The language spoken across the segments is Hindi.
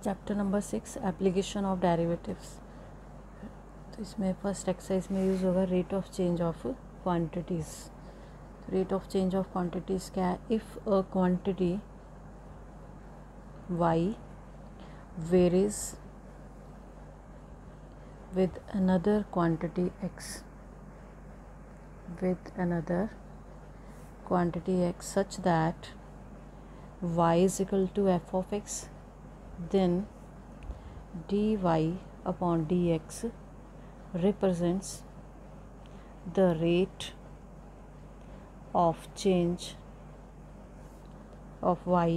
Chapter number 6 application of derivatives. तो इसमें फर्स्ट एक्सरसाइज में यूज़ होगा rate of change of quantities. Rate of change of quantities क्या है? If a quantity y varies with another quantity x such that y is equal to f of x, then dy upon dx represents the rate of change of y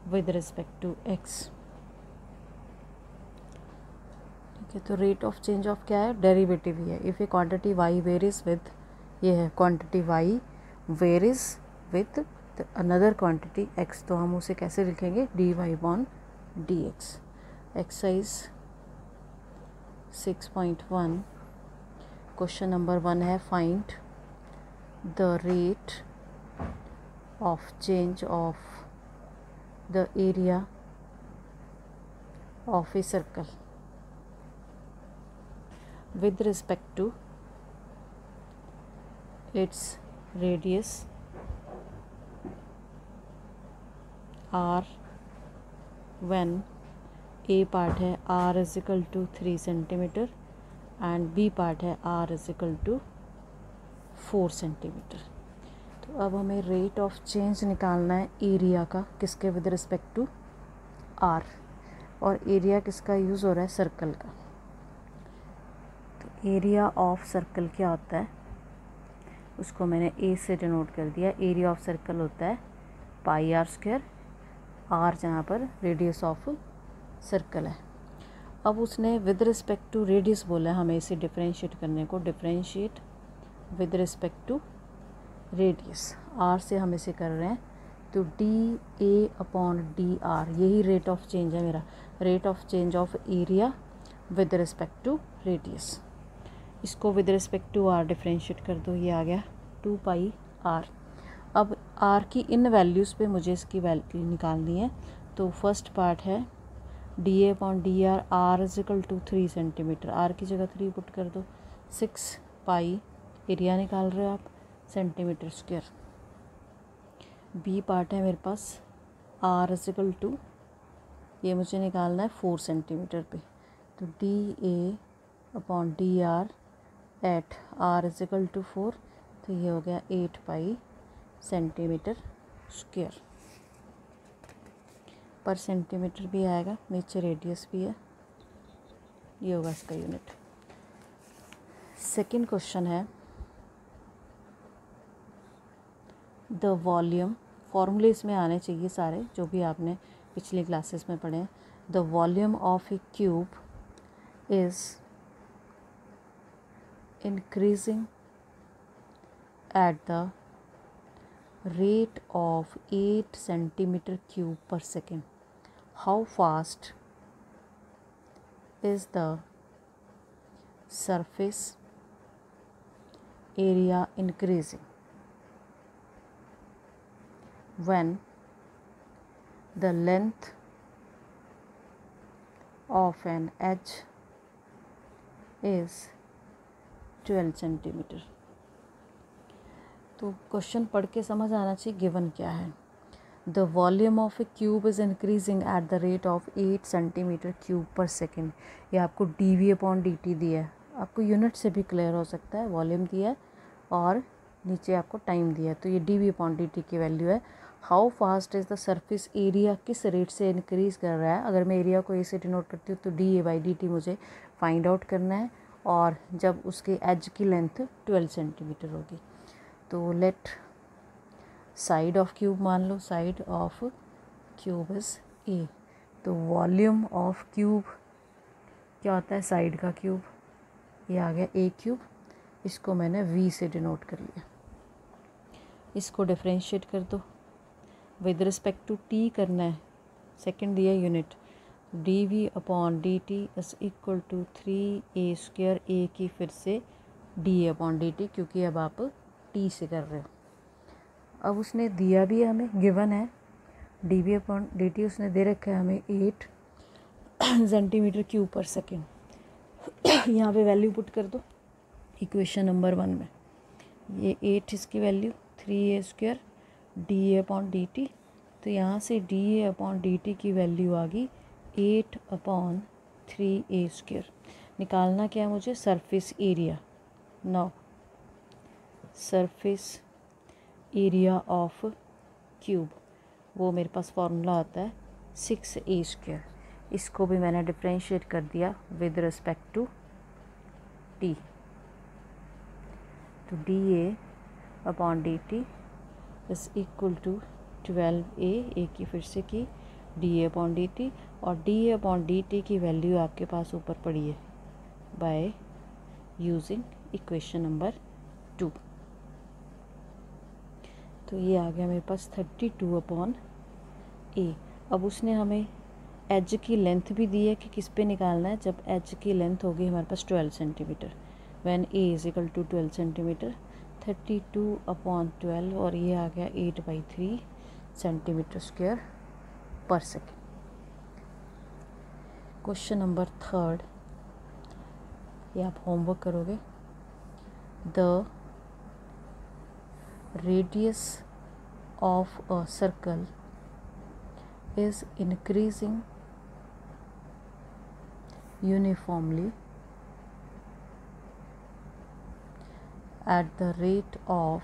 with respect to x। ठीक है, तो रेट ऑफ चेंज ऑफ क्या है? डेरिवेटिव ही है। If A quantity y varies with, ये है quantity y varies with another quantity x, तो हम उसे कैसे लिखेंगे? dy upon dx। Exercise 6.1 question number 1 है, find the rate of change of the area of a circle with respect to its radius r when a part है r is equal to 3 centimetre and b part है r is equal to 4 centimetre. तो अब हमें रेट ऑफ चेंज निकालना है एरिया का, किसके? विद रिस्पेक्ट टू r, और एरिया किसका यूज़ हो रहा है? सर्कल का। एरिया ऑफ सर्कल क्या होता है? उसको मैंने ए से डिनोट कर दिया। एरिया ऑफ सर्कल होता है पाई आर स्क्वायर, आर जहाँ पर रेडियस ऑफ सर्कल है। अब उसने विद रिस्पेक्ट टू रेडियस बोला है हमें इसे डिफरेंशिएट करने को। Differentiate with respect to radius, r से हम इसे कर रहे हैं, तो D A upon D r, यही रेट ऑफ चेंज है मेरा। Rate of change of area with respect to radius. इसको with respect to r differentiate कर दो, ये आ गया 2 पाई आर। अब आर की इन वैल्यूज़ पे मुझे इसकी वैल्यू निकालनी है। तो फर्स्ट पार्ट है D A upon D R, R is equal to 3 centimetre, R की जगह 3 पुट कर दो। 6 पाई एरिया निकाल रहे हो आप, सेंटीमीटर स्क्वायर। बी पार्ट है मेरे पास आर इज इक्वल टू, ये मुझे निकालना है 4 सेंटीमीटर पे, तो D A upon D R at R is equal to 4, तो ये हो गया 8 पाई सेंटीमीटर स्क्वायर। पर सेंटीमीटर भी आएगा, नीचे रेडियस भी है, ये होगा इसका यूनिट। सेकंड क्वेश्चन है द वॉल्यूम, फॉर्मूले इसमें आने चाहिए सारे जो भी आपने पिछली क्लासेस में पढ़े हैं। The volume of a cube is increasing at the rate of 8 centimeter cube per second. How fast is the surface area increasing when the length of an edge is 12 centimetre. तो क्वेश्चन पढ़ के समझ आना चाहिए गिवन क्या है। The volume of a cube is increasing at the rate of 8 centimetre cube per second. ये आपको D we upon D T दिया है, आपको यूनिट से भी क्लियर हो सकता है। वॉल्यूम दिया है और नीचे आपको टाइम दिया है, तो ये D we upon D T की वैल्यू है। How fast is the surface area, किस रेट से इंक्रीज़ कर रहा है? अगर मैं एरिया को ए से डिनोट करती हूँ तो D A by D T मुझे फाइंड आउट करना है, और जब उसके एज की लेंथ 12 सेंटीमीटर होगी। तो लेट साइड ऑफ क्यूब मान लो, side of cube is a, तो वॉल्यूम ऑफ क्यूब क्या होता है? साइड का क्यूब, ये आ गया ए क्यूब, इसको मैंने वी से डिनोट कर लिया। इसको डिफरेंशिएट कर दो, विद रिस्पेक्ट टू टी करना है, सेकंड दिया unit, d we upon D T is equal to 3a square, a की फिर से डी ए अपॉन डी टी, क्योंकि अब आप टी से कर रहे हो। अब उसने दिया भी है हमें, गिवन है dv अपॉन dt उसने दे रखा है हमें 8 सेंटीमीटर क्यूब पर सेकेंड। यहाँ पे वैल्यू पुट कर दो इक्वेशन नंबर 1 में। ये 8 इसकी value 3a² D upon D T, तो यहाँ से डी अपॉन डी टी की वैल्यू आ गई 8/3a²। निकालना क्या है मुझे, surface area. Now surface area of cube, वो मेरे पास फॉर्मूला आता है 6a²। इसको भी मैंने डिफ्रेंशिएट कर दिया विद रिस्पेक्ट टू टी, तो D A upon D t is equal to 12a, a की फिर से की डी ए अपॉन डी टी, और डी ए अपॉन डी टी की वैल्यू आपके पास ऊपर पड़ी है बाय यूजिंग इक्वेशन नंबर 2। तो ये आ गया मेरे पास 32/a। अब उसने हमें एज की लेंथ भी दी है कि किस पे निकालना है। जब एज की लेंथ होगी हमारे पास 12 centimetre, when a is equal to 12 centimetre, 32/12, और ये आ गया 8/3 centimetre square per second. Question number 3, ये आप होमवर्क करोगे। The radius of a circle is increasing uniformly at the rate of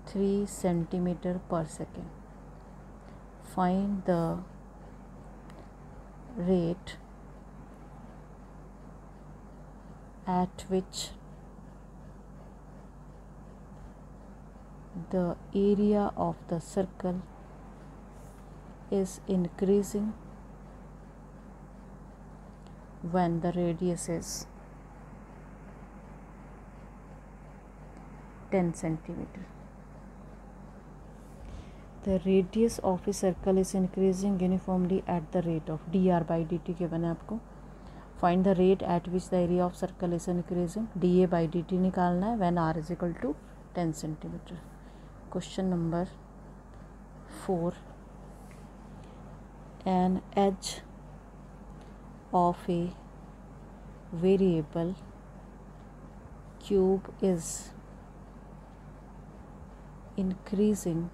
3 centimeter per second. Find the rate at which the area of the circle is increasing when the radius is 10 centimeter. The radius of a circle is increasing uniformly at the rate of dr by dt के बने आपको। Find the rate at which the area of circle is increasing, dA by dt निकालना है when r is equal to 10 centimeter. Question number 4, an edge of a variable cube is increasing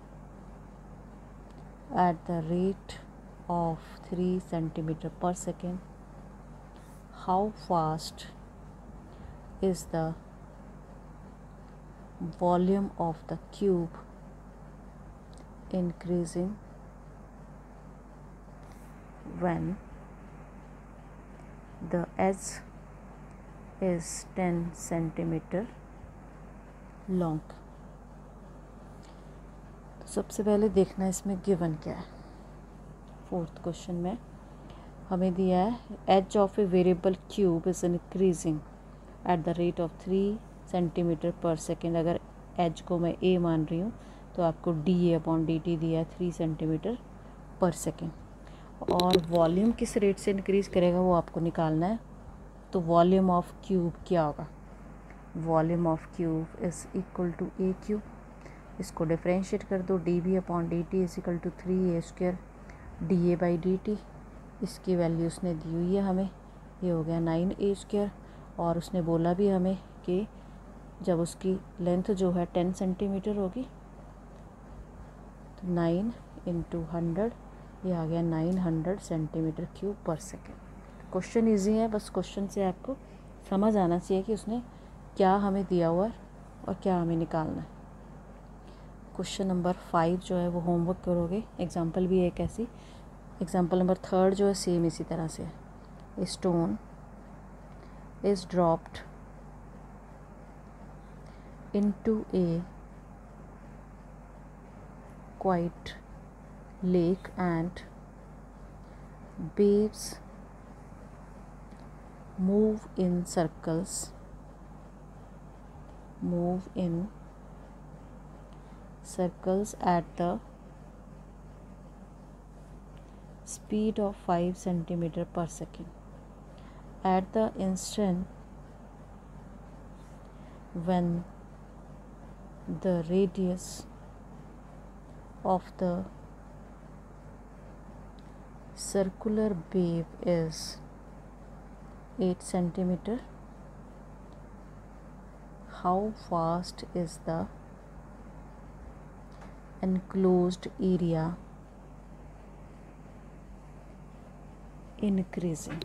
at the rate of 3 centimeter per second. How fast is the volume of the cube increasing when the edge is 10 centimeter long? तो सबसे पहले देखना इसमें गिवन क्या है। 4th क्वेश्चन में हमें दिया है edge of a variable cube is increasing at the rate of 3 centimetre per second. अगर एज को मैं a मान रही हूँ तो आपको डी ए अपॉन डी टी दिया है 3 सेंटीमीटर पर सेकेंड, और वॉल्यूम किस रेट से इंक्रीज़ करेगा वो आपको निकालना है। तो वॉल्यूम ऑफ क्यूब क्या होगा, volume of cube is equal to A cube. इसको डिफ्रेंशिएट कर दो, D B upon D T is equal to 3a² D A by D T. इसकी वैल्यू उसने दी हुई है हमें, ये हो गया 9a², और उसने बोला भी हमें कि जब उसकी लेंथ जो है 10 सेंटीमीटर होगी तो 9 × 100, ये आ गया 900 centimetre cube per second. Question easy है, बस क्वेश्चन से आपको समझ आना चाहिए कि उसने क्या हमें दिया हुआ है और क्या हमें निकालना है। क्वेश्चन नंबर 5 जो है वो होमवर्क करोगे। एग्जाम्पल भी एक ऐसी, एग्जाम्पल नंबर 3 जो है सेम इसी तरह से है। A stone is dropped into a quiet lake and waves move in circles at the speed of 5 centimeter per second. At the instant when the radius of the circular wave is 8 centimeter. How fast is the enclosed area increasing?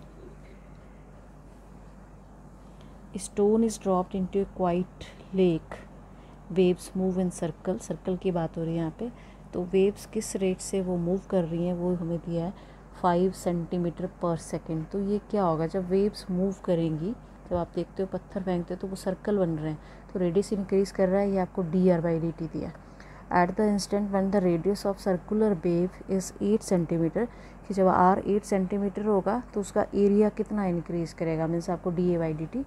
Stone is dropped into a quiet lake. Waves move in circle. Circle की बात हो रही है यहाँ पे. तो वेव्स किस रेट से वो मूव कर रही हैं वो हमें दिया है 5 सेंटीमीटर पर सेकेंड. तो ये क्या होगा, जब वेव्स मूव करेंगी, जब आप देखते हो पत्थर फेंकते हो तो वो सर्कल बन रहे हैं, तो रेडियस इंक्रीज़ कर रहा है. ये आपको dr/dt दिया. At the instant when the radius of circular wave is 8 centimetre, कि जब r 8 सेंटीमीटर होगा तो उसका एरिया कितना इंक्रीज़ करेगा, मीन्स आपको dA/dt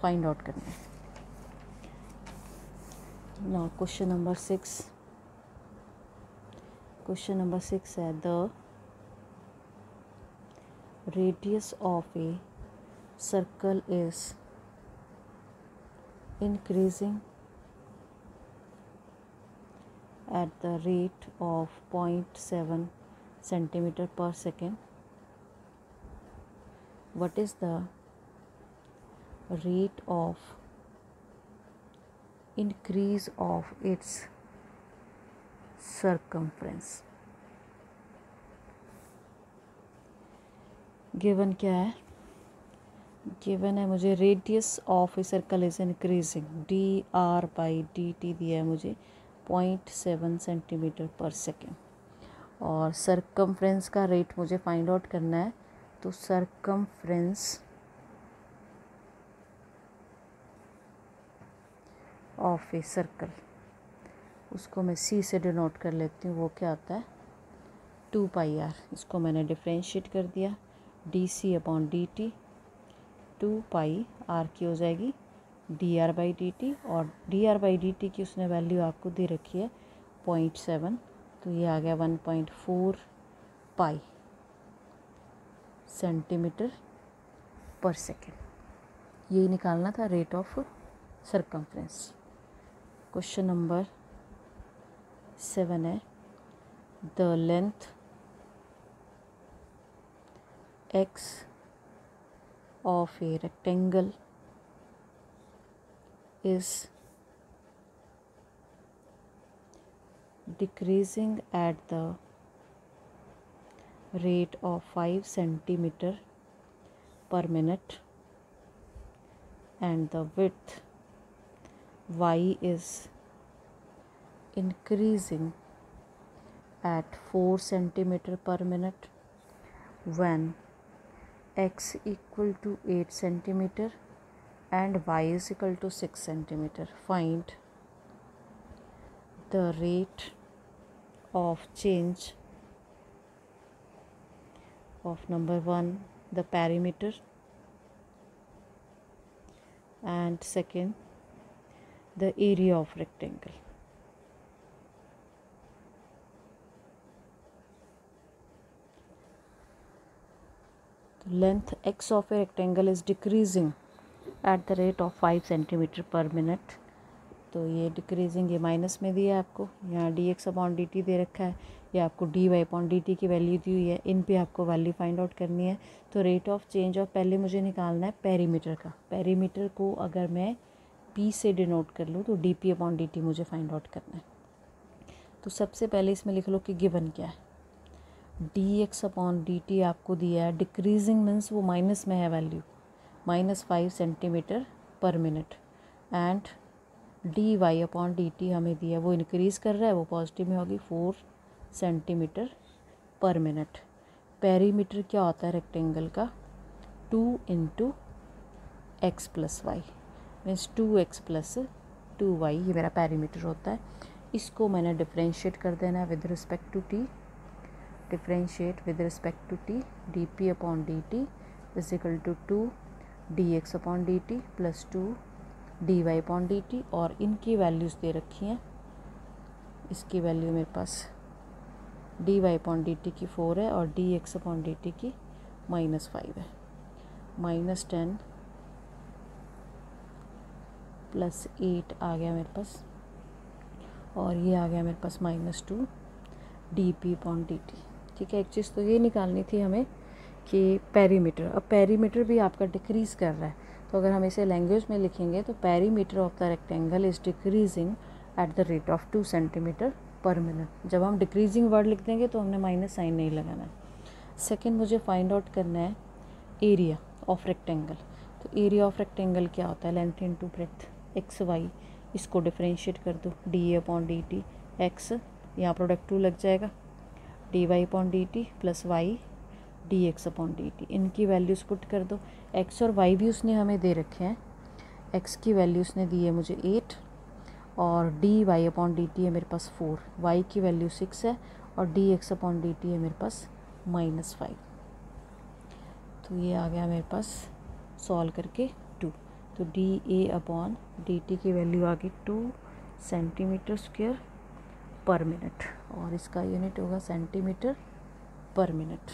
फाइंड आउट करना है. Now question number 6. Question number 6 है the radius of a circle is increasing at the rate of 0.7 centimeter per second. What is the rate of increase of its circumference? Given क्या है? गिवन है मुझे radius of a circle is increasing, dr/dt दिया है मुझे 0.7 सेंटीमीटर पर सेकेंड, और सर्कमफ्रेंस का रेट मुझे फाइंड आउट करना है. तो सर्कमफ्रेंस ऑफ ए सर्कल, उसको मैं c से डिनोट कर लेती हूँ. वो क्या होता है 2πr. इसको मैंने डिफ्रेंशिएट कर दिया, dc/dt 2πr की हो जाएगी dr/dt, और dr/dt की उसने वैल्यू आपको दे रखी है 0.7, तो ये आ गया 1.4 पाई सेंटीमीटर पर सेकेंड. यही निकालना था rate of circumference. Question number 7 है the length x of a rectangle is decreasing at the rate of 5 centimeter per minute, and the width y is increasing at 4 centimeter per minute when x equal to 8 centimeter and y is equal to 6 centimeter. Find the rate of change of number 1 the perimeter, and second the area of rectangle. Length x of a rectangle is decreasing at the rate of 5 centimeter per minute. तो ये डिक्रीजिंग, ये माइनस में दिया है आपको, यहाँ dx/dt दे रखा है, ये आपको dy/dt की वैल्यू दी हुई है. इन पे आपको वैल्यू फाइंड आउट करनी है. तो रेट ऑफ चेंज ऑफ पहले मुझे निकालना है पेरीमीटर का. पेरीमीटर को अगर मैं p से डिनोट कर लूँ तो dp/dt मुझे फाइंड आउट करना है. तो सबसे पहले इसमें लिख लो कि गिवन क्या है. dx/dt आपको दिया है, डिक्रीजिंग मीन्स वो माइनस में है वैल्यू, -5 सेंटीमीटर पर मिनट, एंड dy/dt हमें दिया वो इंक्रीज़ कर रहा है, वो पॉजिटिव में होगी 4 सेंटीमीटर पर मिनट. पेरीमीटर क्या होता है रेक्टेंगल का 2 × x + y means 2x + 2y, ये मेरा पेरीमीटर होता है. इसको मैंने डिफ्रेंशिएट कर देना है with respect to t. Differentiate with respect to t, dp/dt is equal to 2 dx/dt plus 2 dy/dt, और इनकी वैल्यूज़ दे रखी हैं. इसकी वैल्यू मेरे पास dy/dt की 4 है और dx/dt की -5 है. -10 + 8 आ गया मेरे पास, और ये आ गया मेरे पास -2. dp/dt। ठीक है, एक चीज़ तो ये निकालनी थी हमें कि पेरीमीटर, अब पेरीमीटर भी आपका डिक्रीज़ कर रहा है, तो अगर हम इसे लैंग्वेज में लिखेंगे तो perimeter of the rectangle is decreasing eight the rate of 2 centimetre पर मिनट। जब हम डिक्रीजिंग वर्ड लिख देंगे तो हमने माइनस साइन नहीं लगाना है। सेकेंड, मुझे फाइंड आउट करना है एरिया ऑफ रेक्टेंगल। तो एरिया ऑफ रेक्टेंगल क्या होता है, length into breadth, X Y, इसको डिफरेंशिएट कर दो, dA/dt, एक्स यहाँ प्रोडक्ट 2 लग जाएगा, dy/dt प्लस वाई dx/dt, इनकी वैल्यूज़ पुट कर दो। एक्स और वाई भी उसने हमें दे रखे हैं, एक्स की वैल्यू उसने दी है मुझे 8 और dy/dt है मेरे पास 4, वाई की वैल्यू 6 है और dx/dt है मेरे पास -5। तो ये आ गया मेरे पास सॉल्व करके 2। तो dA/dt की वैल्यू आ गई 2 सेंटीमीटर स्क्वायर पर मिनट और इसका यूनिट होगा सेंटीमीटर पर minute.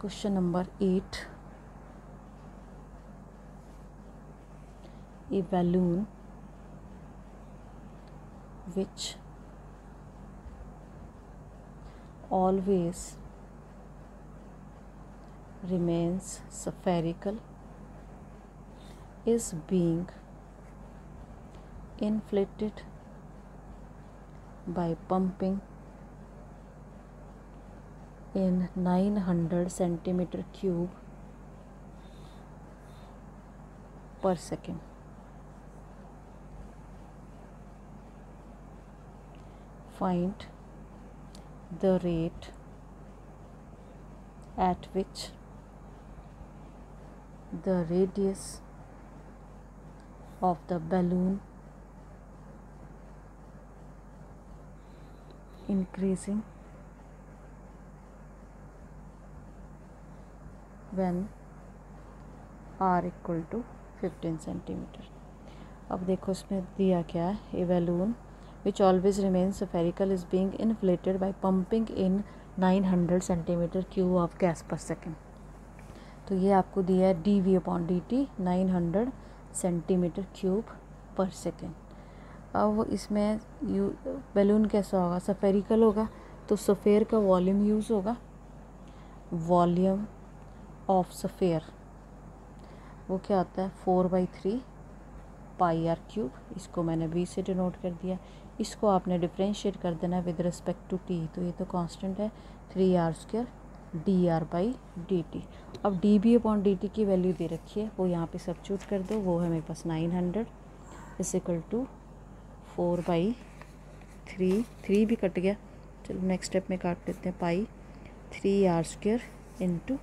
Question number 8, a balloon which always remains spherical is being inflated by pumping in 900 centimeter cube per second. Find the rate at which the radius of the balloon increasing when r equal to 15 centimetre. अब देखो इसमें दिया क्या है, a balloon which always remains spherical is being inflated by pumping in 900 centimeter cube of gas per second। तो ये आपको दिया है dV/dt 900 centimetre cube per second. अब इसमें बैलून कैसा होगा, स्फेरिकल होगा, तो स्फेयर का वॉल्यूम यूज़ होगा, वॉल्यूम ऑफ स्फेयर वो क्या होता है 4/3 πr³। इसको मैंने b से डिनोट कर दिया, इसको आपने डिफरेंशिएट कर देना विद रिस्पेक्ट टू t, तो ये तो कांस्टेंट है 3r² dr/dt। अब dB/dt की वैल्यू दे रखी है, वो यहाँ पे सब्स्टिट्यूट कर दो, वो है मेरे पास 900 = 4/3, 3 भी कट गया, चलो नेक्स्ट स्टेप में काट लेते हैं, पाई 3r² ×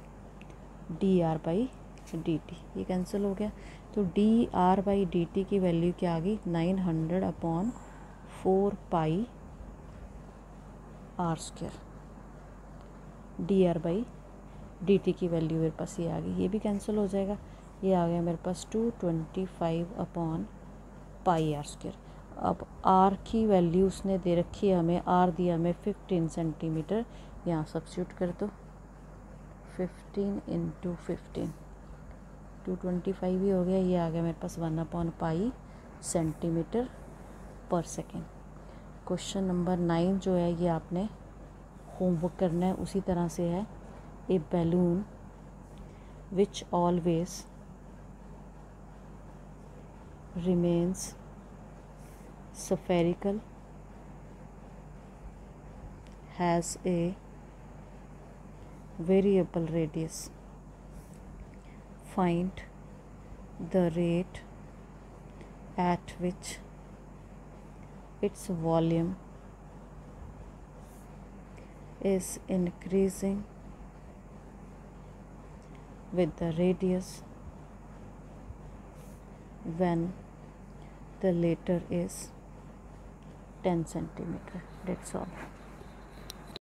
dr/dt, ये कैंसिल हो गया। तो dr/dt की वैल्यू क्या आ गई 900/4πr², dr/dt की वैल्यू मेरे पास ये आ गई, ये भी कैंसिल हो जाएगा, ये आ गया मेरे पास 225/πr²। अब r की वैल्यू उसने दे रखी है हमें, r दिया हमें 15 सेंटीमीटर, यहाँ सब्स्टिट्यूट कर दो, 15 × 15 225 भी हो गया, ये आ गया मेरे पास 1/π centimetre per second. Question number 9 जो है ये आपने होमवर्क करना है, उसी तरह से है, a balloon which always remains spherical has a variable radius. Find the rate at which its volume is increasing with the radius when the latter is 10 centimeter. That's all.